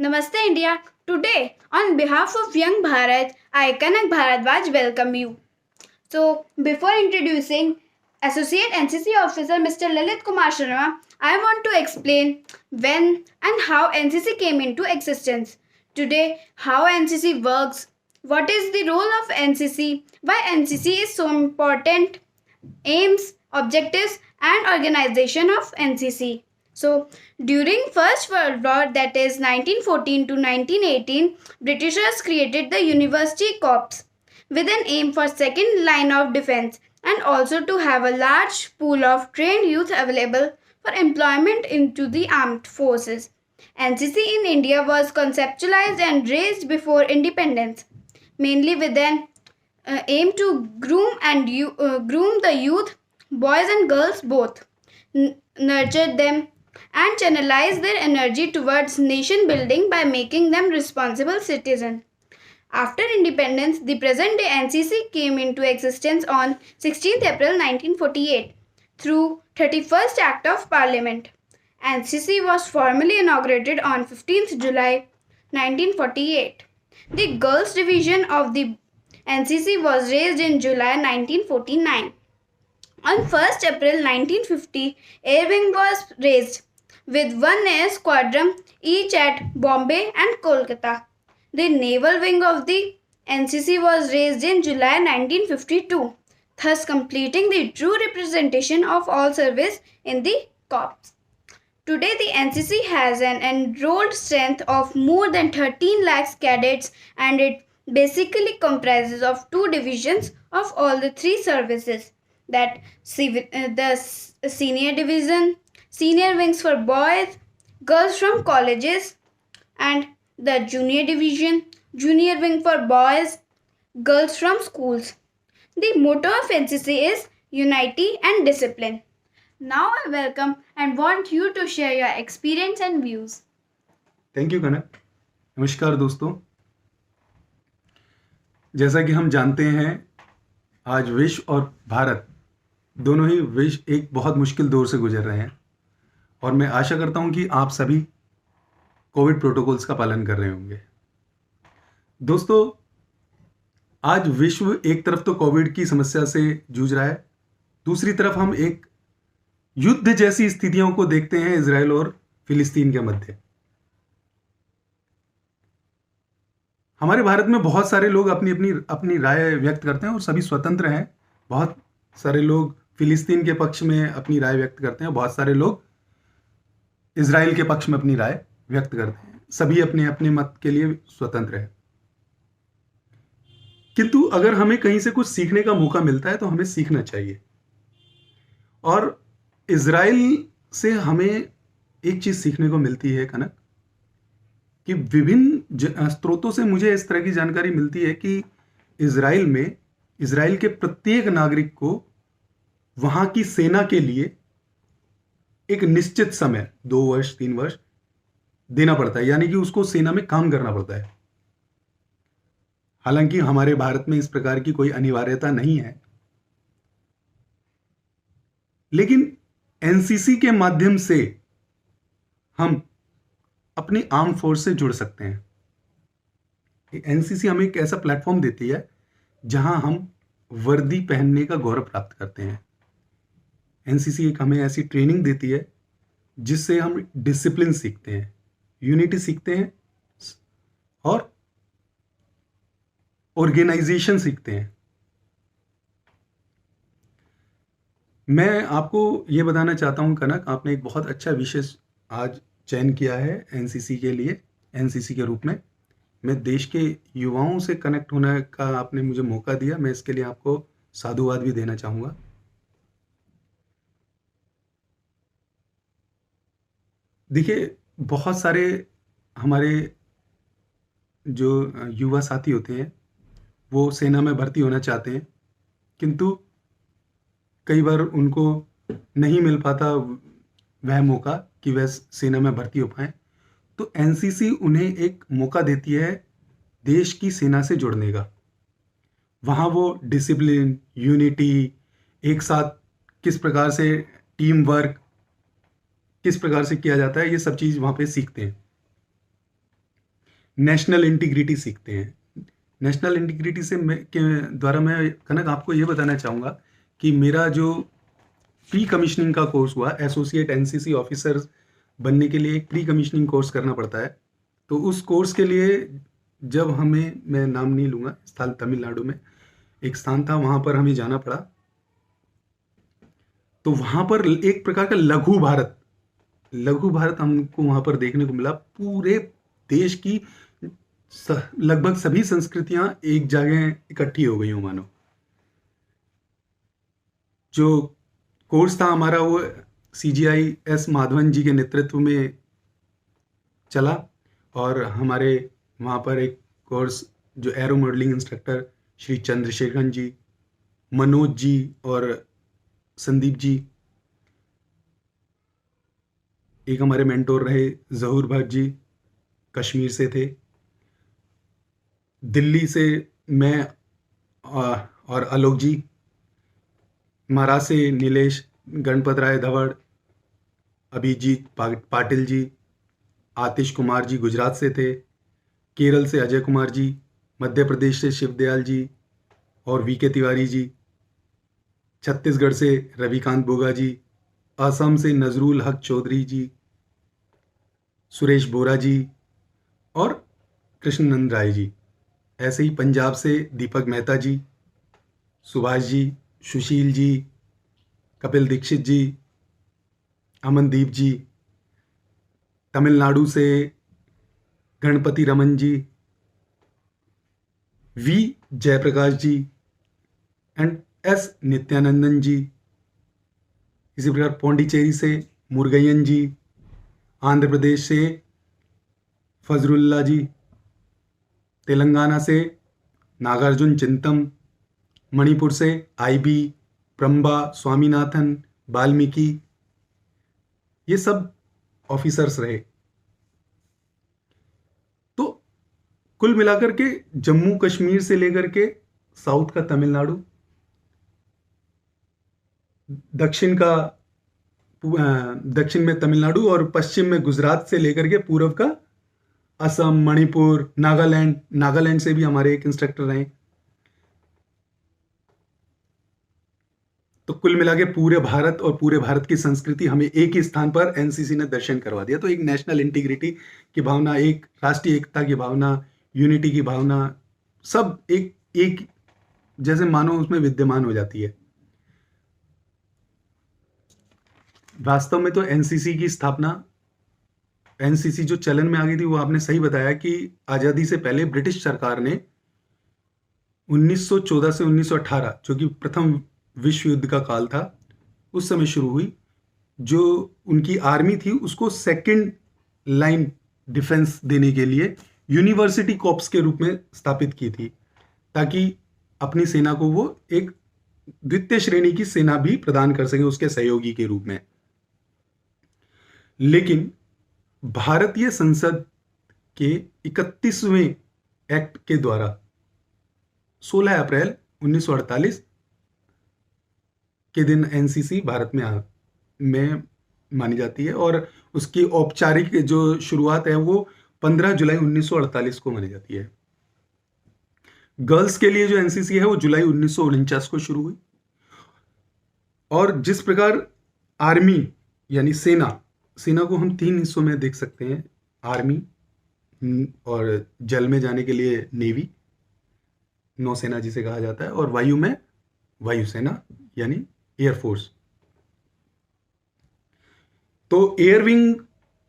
Namaste India. Today, on behalf of Young Bharat, I Kanak Bharadwaj welcome you. So, before introducing Associate NCC Officer Mr. Lalit Kumar Sharma, I want to explain when and how NCC came into existence. Today, how NCC works, what is the role of NCC, why NCC is so important, aims, objectives and organization of NCC. So, during First World War, that is 1914 to 1918, Britishers created the University Corps with an aim for second line of defense and also to have a large pool of trained youth available for employment into the armed forces. NCC in India was conceptualized and raised before independence, mainly with an aim to groom the youth, boys and girls both, nurture them and channelize their energy towards nation building by making them responsible citizens. After independence, the present day NCC came into existence on 16th April 1948 through 31st Act of Parliament. NCC was formally inaugurated on 15th July 1948. The Girls Division of the NCC was raised in July 1949. On 1st April 1950, Air Wing was raised with one air squadron each at Bombay and Kolkata. The Naval Wing of the NCC was raised in July 1952, thus completing the true representation of all service in the Corps. Today, the NCC has an enrolled strength of more than 13 lakhs cadets and it basically comprises of two divisions of all the three services, that the senior division, senior wings for boys, girls from colleges, and the junior division, junior wing for boys, girls from schools. The motto of NCC is unity and discipline. Now I welcome and want you to share your experience and views. Thank you Kanak. नमस्कार दोस्तों, जैसा कि हम जानते हैं आज विश्व और भारत दोनों ही विश्व एक बहुत मुश्किल दौर से गुजर रहे हैं और मैं आशा करता हूं कि आप सभी कोविड प्रोटोकॉल्स का पालन कर रहे होंगे। दोस्तों, आज विश्व एक तरफ तो कोविड की समस्या से जूझ रहा है, दूसरी तरफ हम एक युद्ध जैसी स्थितियों को देखते हैं इजराइल और फिलिस्तीन के मध्य। हमारे भारत में बहुत सारे लोग अपनी राय व्यक्त करते हैं और सभी स्वतंत्र हैं। बहुत सारे लोग फिलिस्तीन के पक्ष में अपनी राय व्यक्त करते हैं, बहुत सारे लोग इजराइल के पक्ष में अपनी राय व्यक्त करते हैं। सभी अपने अपने मत के लिए स्वतंत्र हैं, किंतु अगर हमें कहीं से कुछ सीखने का मौका मिलता है तो हमें सीखना चाहिए। और इजराइल से हमें एक चीज सीखने को मिलती है कनक, कि विभिन्न स्रोतों से मुझे इस तरह की जानकारी मिलती है कि इजराइल के प्रत्येक नागरिक को वहां की सेना के लिए एक निश्चित समय 2 वर्ष 3 वर्ष देना पड़ता है, यानी कि उसको सेना में काम करना पड़ता है। हालांकि हमारे भारत में इस प्रकार की कोई अनिवार्यता नहीं है, लेकिन एनसीसी के माध्यम से हम अपनी आर्म फोर्स से जुड़ सकते हैं। एनसीसी हमें एक ऐसा प्लेटफॉर्म देती है जहां हम वर्दी पहनने का गौरव प्राप्त करते हैं। एनसीसी एक हमें ऐसी ट्रेनिंग देती है जिससे हम डिसिप्लिन सीखते हैं, यूनिटी सीखते हैं और ऑर्गेनाइजेशन सीखते हैं। मैं आपको ये बताना चाहता हूं कनक, आपने एक बहुत अच्छा विषय आज चयन किया है एनसीसी के लिए। एनसीसी के रूप में मैं देश के युवाओं से कनेक्ट होने का आपने मुझे मौका दिया, मैं इसके लिए आपको साधुवाद भी देना चाहूँगा। देखिए, बहुत सारे हमारे जो युवा साथी होते हैं वो सेना में भर्ती होना चाहते हैं, किंतु कई बार उनको नहीं मिल पाता वह मौका कि वह सेना में भर्ती हो पाए। तो एनसीसी उन्हें एक मौका देती है देश की सेना से जुड़ने का। वहाँ वो डिसिप्लिन, यूनिटी, एक साथ किस प्रकार से टीम वर्क किस प्रकार से किया जाता है, ये सब चीज़ वहाँ पे सीखते हैं। नेशनल इंटीग्रिटी सीखते हैं। नेशनल इंटीग्रिटी से के द्वारा मैं कनक आपको ये बताना चाहूँगा कि मेरा जो प्री कमीशनिंग का कोर्स हुआ, एसोसिएट एनसीसी ऑफिसर बनने के लिए एक प्री कमीशनिंग कोर्स करना पड़ता है। तो उस कोर्स के लिए जब हमें, मैं नाम नहीं लूँगा, स्थान तमिलनाडु में एक स्थान था, वहाँ पर हमें जाना पड़ा। तो वहाँ पर एक प्रकार का लघु भारत हमको वहाँ पर देखने को मिला। पूरे देश की लगभग सभी संस्कृतियां एक जगह इकट्ठी हो गई हो मानो। जो कोर्स था हमारा वो CGI S माधवन जी के नेतृत्व में चला, और हमारे वहाँ पर एक कोर्स जो aero modelling instructor Shri Chandrasekaran ji, Manoj ji और संदीप जी, एक हमारे मेंटोर रहे जहूर भट्ट जी, कश्मीर से थे। दिल्ली से मैं और आलोक जी, महाराष्ट्र से नीलेश, गणपत राय धवड़, अभिजीत पाटिल जी, आतिश कुमार जी गुजरात से थे, केरल से अजय कुमार जी, मध्य प्रदेश से शिवदयाल जी और VK तिवारी जी, छत्तीसगढ़ से रविकांत बोगा जी, असम से नजरुल हक चौधरी जी, सुरेश बोरा जी और कृष्णनंद राय जी। ऐसे ही पंजाब से दीपक मेहता जी, सुभाष जी, सुशील जी, कपिल दीक्षित जी, अमनदीप जी, तमिलनाडु से Ganapathi Raman ji, V Jayaprakash ji and S Nithyanandan ji. इसी प्रकार पौंडीचेरी से मुरगयन जी, आंध्र प्रदेश से फजरुल्ला जी, तेलंगाना से नागार्जुन चिंतम, मणिपुर से IB, प्रम्बा, स्वामीनाथन, वाल्मीकि, ये सब ऑफिसर्स रहे। तो कुल मिलाकर के जम्मू कश्मीर से लेकर के साउथ का तमिलनाडु, दक्षिण में तमिलनाडु और पश्चिम में गुजरात से लेकर के पूर्व का असम, मणिपुर, नागालैंड से भी हमारे एक इंस्ट्रक्टर रहे। तो कुल मिला के पूरे भारत और पूरे भारत की संस्कृति हमें एक ही स्थान पर एनसीसी ने दर्शन करवा दिया। तो एक नेशनल इंटीग्रिटी की भावना, एक राष्ट्रीय एकता की भावना, यूनिटी की भावना, सब एक जैसे मानो उसमें विद्यमान हो जाती है। वास्तव में तो एनसीसी की स्थापना, एनसीसी जो चलन में आ गई थी, वो आपने सही बताया कि आजादी से पहले ब्रिटिश सरकार ने 1914 से 1918, जो कि प्रथम विश्व युद्ध का काल था, उस समय शुरू हुई। जो उनकी आर्मी थी उसको सेकंड लाइन डिफेंस देने के लिए यूनिवर्सिटी कॉर्प्स के रूप में स्थापित की थी, ताकि अपनी सेना को वो एक द्वितीय श्रेणी की सेना भी प्रदान कर सके उसके सहयोगी के रूप में। लेकिन भारतीय संसद के 31वें एक्ट के द्वारा 16 अप्रैल 1948 के दिन एनसीसी भारत में मानी जाती है, और उसकी औपचारिक जो शुरुआत है वो 15 जुलाई 1948 को मानी जाती है। गर्ल्स के लिए जो एनसीसी है वो जुलाई 1949 को शुरू हुई। और जिस प्रकार आर्मी यानी सेना को हम 3 हिस्सों में देख सकते हैं, आर्मी, और जल में जाने के लिए नेवी, नौसेना जिसे कहा जाता है, और वायु में वायुसेना यानी एयरफोर्स। तो एयर विंग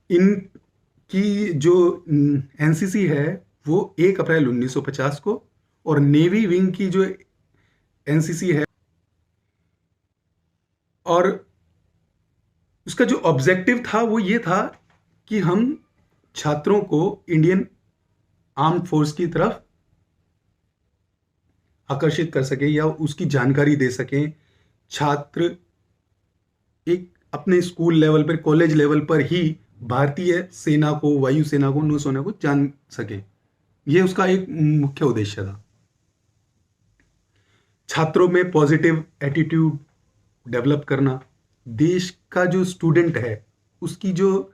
इन की जो एनसीसी है वो 1 अप्रैल 1950 को, और नेवी विंग की जो एनसीसी है, और उसका जो ऑब्जेक्टिव था वो ये था कि हम छात्रों को इंडियन आर्म्ड फोर्स की तरफ आकर्षित कर सके या उसकी जानकारी दे सकें। छात्र एक अपने स्कूल लेवल पर, कॉलेज लेवल पर ही भारतीय सेना को, वायुसेना को, नौसेना को जान सके। ये उसका एक मुख्य उद्देश्य था। छात्रों में पॉजिटिव एटीट्यूड डेवलप करना, देश का जो स्टूडेंट है उसकी जो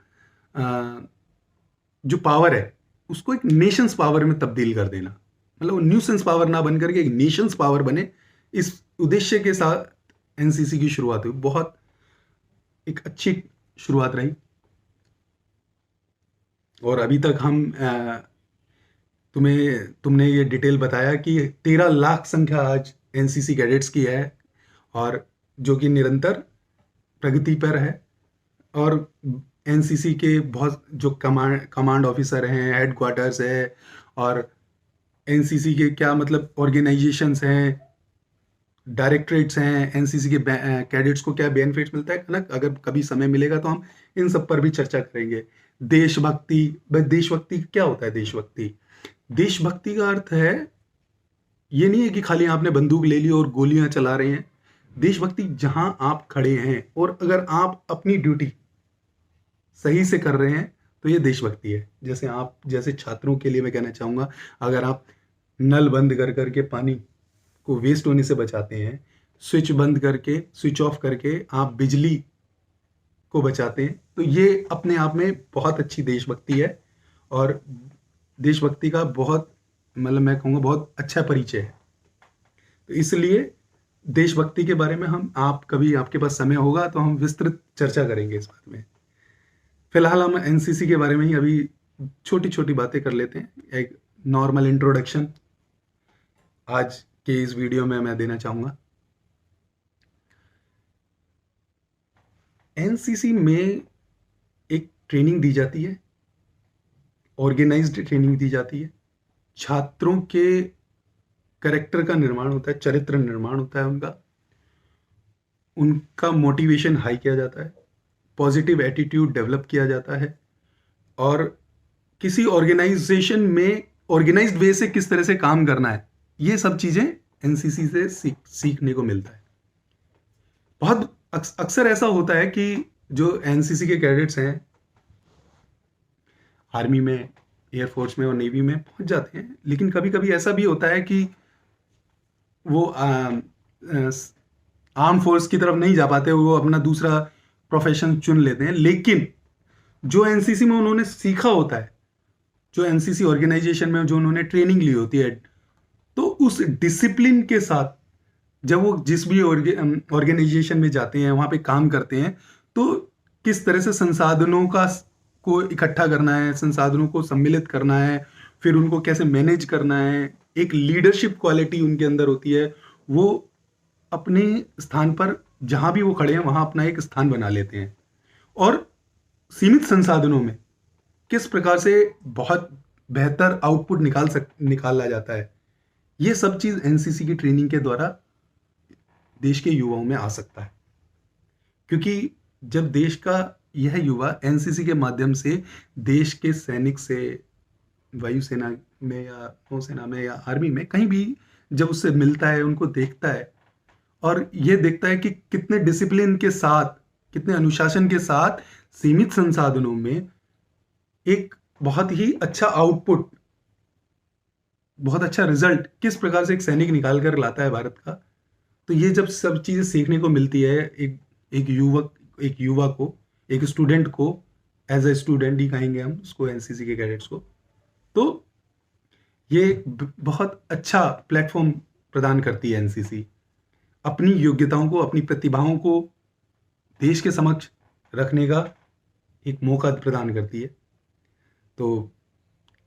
पावर है उसको एक नेशंस पावर में तब्दील कर देना, मतलब वो न्यूसेंस पावर ना बन करके एक नेशंस पावर बने, इस उद्देश्य के साथ एनसीसी की शुरुआत हुई। बहुत एक अच्छी शुरुआत रही और अभी तक हम तुमने ये डिटेल बताया कि 13 लाख संख्या आज एनसीसी कैडेट्स की है और जो कि निरंतर प्रगति पर है। और एनसीसी के बहुत जो कमांड ऑफिसर हैं, हेड क्वार्टर्स है, और एनसीसी के क्या मतलब ऑर्गेनाइजेशंस हैं, डायरेक्टरेट्स हैं, एनसीसी के कैडेट्स को क्या बेनिफिट्स मिलता है ना, अगर कभी समय मिलेगा तो हम इन सब पर भी चर्चा करेंगे। देशभक्ति क्या होता है? देशभक्ति का अर्थ है, ये नहीं है कि खाली आपने बंदूक ले ली और गोलियां चला रहे हैं। देशभक्ति जहां आप खड़े हैं और अगर आप अपनी ड्यूटी सही से कर रहे हैं तो ये देशभक्ति है। जैसे छात्रों के लिए मैं कहना चाहूँगा, अगर आप नल बंद कर करके पानी को वेस्ट होने से बचाते हैं, स्विच ऑफ करके आप बिजली को बचाते हैं, तो ये अपने आप में बहुत अच्छी देशभक्ति है और देशभक्ति का बहुत मतलब मैं कहूँगा बहुत अच्छा परिचय है। तो इसलिए देशभक्ति के बारे में कभी आपके पास समय होगा तो हम विस्तृत चर्चा करेंगे इस बात में। फिलहाल हम एनसीसी के बारे में ही अभी छोटी छोटी बातें कर लेते हैं। एक नॉर्मल इंट्रोडक्शन आज के इस वीडियो में मैं देना चाहूँगा। एनसीसी में एक ट्रेनिंग दी जाती है, ऑर्गेनाइज्ड ट्रेनिंग दी जाती है, छात्रों के कैरेक्टर का निर्माण होता है, चरित्र निर्माण होता है, उनका मोटिवेशन हाई किया जाता है, पॉजिटिव एटीट्यूड डेवलप किया जाता है और किसी ऑर्गेनाइजेशन में ऑर्गेनाइज्ड वे से किस तरह से काम करना है, ये सब चीज़ें एनसीसी से सीखने को मिलता है। बहुत अक्सर ऐसा होता है कि जो एनसीसी के कैडेट्स हैं आर्मी में, एयरफोर्स में और नेवी में पहुंच जाते हैं, लेकिन कभी कभी ऐसा भी होता है कि वो आर्म फोर्स की तरफ नहीं जा पाते, वो अपना दूसरा प्रोफेशन चुन लेते हैं। लेकिन जो एनसीसी में उन्होंने सीखा होता है, जो एनसीसी ऑर्गेनाइजेशन में जो उन्होंने ट्रेनिंग ली होती है, तो उस डिसिप्लिन के साथ जब वो जिस भी ऑर्गेनाइजेशन में जाते हैं, वहाँ पे काम करते हैं, तो किस तरह से संसाधनों को इकट्ठा करना है, संसाधनों को सम्मिलित करना है, फिर उनको कैसे मैनेज करना है, एक लीडरशिप क्वालिटी उनके अंदर होती है। वो अपने स्थान पर जहाँ भी वो खड़े हैं वहाँ अपना एक स्थान बना लेते हैं और सीमित संसाधनों में किस प्रकार से बहुत बेहतर आउटपुट निकाला जाता है, ये सब चीज़ एनसीसी की ट्रेनिंग के द्वारा देश के युवाओं में आ सकता है। क्योंकि जब देश का यह युवा एनसीसी के माध्यम से देश के सैनिक से वायुसेना में या नौसेना में या आर्मी में कहीं भी जब उससे मिलता है, उनको देखता है और ये देखता है कि कितने डिसिप्लिन के साथ, कितने अनुशासन के साथ सीमित संसाधनों में एक बहुत ही अच्छा आउटपुट, बहुत अच्छा रिजल्ट किस प्रकार से एक सैनिक निकाल कर लाता है भारत का, तो ये जब सब चीज़ें सीखने को मिलती है एक युवा को, एक स्टूडेंट को, एज ए स्टूडेंट ही कहेंगे हम उसको, एनसीसी के कैडेट्स को, तो ये बहुत अच्छा प्लेटफॉर्म प्रदान करती है एनसीसी। अपनी योग्यताओं को, अपनी प्रतिभाओं को देश के समक्ष रखने का एक मौका प्रदान करती है। तो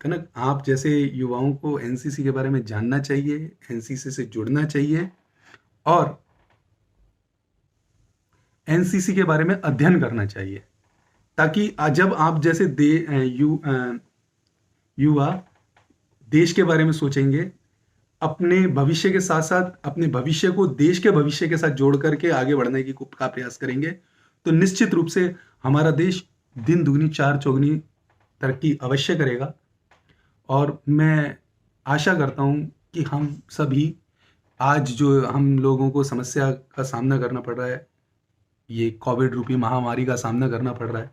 कनक, आप जैसे युवाओं को एनसीसी के बारे में जानना चाहिए, एनसीसी से जुड़ना चाहिए और एनसीसी के बारे में अध्ययन करना चाहिए, ताकि जब आप जैसे युवा देश के बारे में सोचेंगे, अपने भविष्य के साथ साथ अपने भविष्य को देश के भविष्य के साथ जोड़ करके आगे बढ़ने का प्रयास करेंगे, तो निश्चित रूप से हमारा देश दिन दुगनी चार चौगुनी तरक्की अवश्य करेगा। और मैं आशा करता हूँ कि हम सभी आज जो हम लोगों को समस्या का सामना करना पड़ रहा है, ये कोविड रूपी महामारी का सामना करना पड़ रहा है,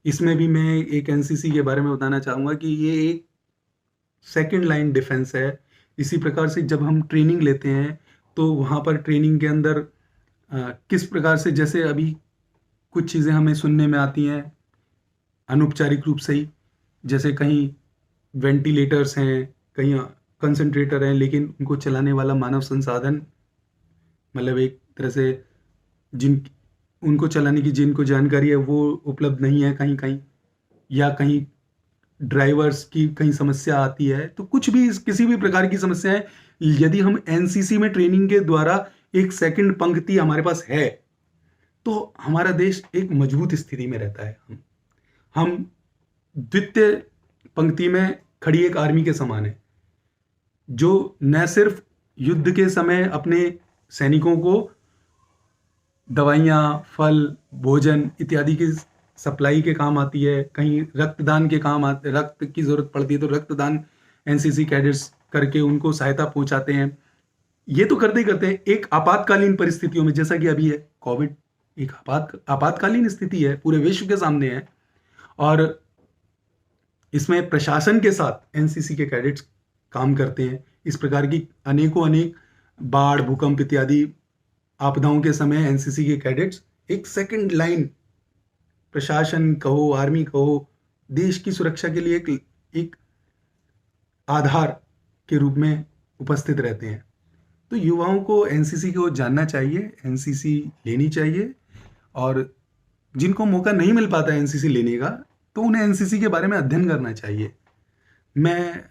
इसमें भी मैं एक एनसीसी के बारे में बताना चाहूँगा कि ये एक सेकंड लाइन डिफेंस है। इसी प्रकार से जब हम ट्रेनिंग लेते हैं तो वहाँ पर ट्रेनिंग के अंदर किस प्रकार से, जैसे अभी कुछ चीज़ें हमें सुनने में आती हैं अनौपचारिक रूप से ही, जैसे कहीं वेंटिलेटर्स हैं, कहीं कंसंट्रेटर हैं, लेकिन उनको चलाने वाला मानव संसाधन, मतलब एक तरह से जिन उनको चलाने की जिनको जानकारी है वो उपलब्ध नहीं है कहीं कहीं, या कहीं ड्राइवर्स की कहीं समस्या आती है। तो कुछ भी किसी भी प्रकार की समस्या है, यदि हम एनसीसी में ट्रेनिंग के द्वारा एक सेकंड पंक्ति हमारे पास है तो हमारा देश एक मजबूत स्थिति में रहता है। हम द्वितीय पंक्ति में खड़ी एक आर्मी के समान है, जो न सिर्फ युद्ध के समय अपने सैनिकों को दवाइयाँ, फल, भोजन इत्यादि की सप्लाई के काम आती है, कहीं रक्तदान के काम आते, रक्त की जरूरत पड़ती है तो रक्तदान एनसीसी कैडेट्स करके उनको सहायता पहुंचाते हैं। ये तो करते ही करते हैं। एक आपातकालीन परिस्थितियों में, जैसा कि अभी है कोविड, एक आपातकालीन स्थिति है, पूरे विश्व के सामने है, और इसमें प्रशासन के साथ एनसीसी के कैडेट्स काम करते हैं। इस प्रकार की अनेक बाढ़, भूकंप इत्यादि आपदाओं के समय एनसीसी के कैडेट्स एक सेकंड लाइन, प्रशासन कहो, आर्मी कहो, देश की सुरक्षा के लिए एक आधार के रूप में उपस्थित रहते हैं। तो युवाओं को एनसीसी को जानना चाहिए, एनसीसी लेनी चाहिए, और जिनको मौका नहीं मिल पाता एनसीसी लेने का तो उन्हें एनसीसी के बारे में अध्ययन करना चाहिए। मैं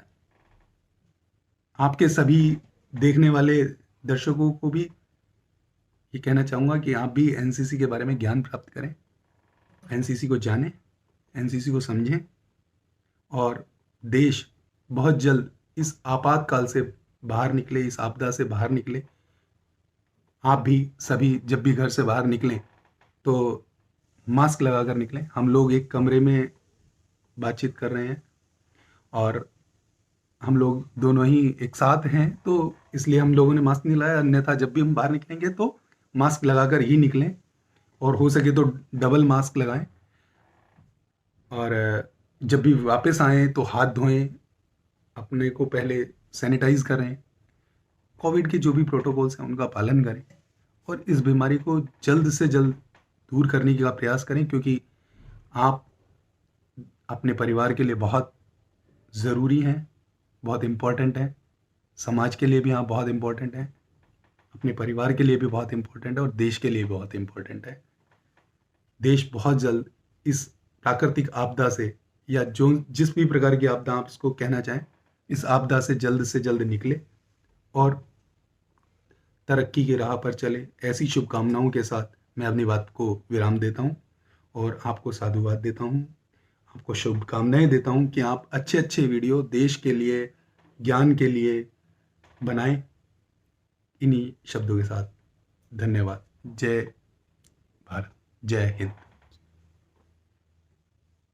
आपके सभी देखने वाले दर्शकों को भी ये कहना चाहूँगा कि आप भी एनसीसी के बारे में ज्ञान प्राप्त करें, एनसीसी को जानें, एनसीसी को समझें, और देश बहुत जल्द इस आपातकाल से बाहर निकले, इस आपदा से बाहर निकले। आप भी सभी जब भी घर से बाहर निकलें तो मास्क लगा कर निकलें। हम लोग एक कमरे में बातचीत कर रहे हैं और हम लोग दोनों ही एक साथ हैं, तो इसलिए हम लोगों ने मास्क नहीं लगाया, अन्यथा जब भी हम बाहर निकलेंगे तो मास्क लगाकर ही निकलें, और हो सके तो डबल मास्क लगाएं, और जब भी वापस आएँ तो हाथ धोएं, अपने को पहले सैनिटाइज करें, कोविड के जो भी प्रोटोकॉल्स हैं उनका पालन करें, और इस बीमारी को जल्द से जल्द दूर करने का प्रयास करें, क्योंकि आप अपने परिवार के लिए बहुत ज़रूरी हैं, बहुत इम्पोर्टेंट हैं, समाज के लिए भी आप बहुत इम्पोर्टेंट हैं, अपने परिवार के लिए भी बहुत इम्पोर्टेंट है, और देश के लिए भी बहुत इम्पोर्टेंट है। देश बहुत जल्द इस प्राकृतिक आपदा से, या जो जिस भी प्रकार की आपदा आप इसको कहना चाहें, इस आपदा से जल्द निकले और तरक्की की राह पर चले। ऐसी शुभकामनाओं के साथ मैं अपनी बात को विराम देता हूँ और आपको साधुवाद देता हूँ, आपको शुभकामनाएं देता हूँ कि आप अच्छे वीडियो देश के लिए, ज्ञान के लिए बनाएं। इन्हीं शब्दों के साथ धन्यवाद। जय भारत, जय हिंद।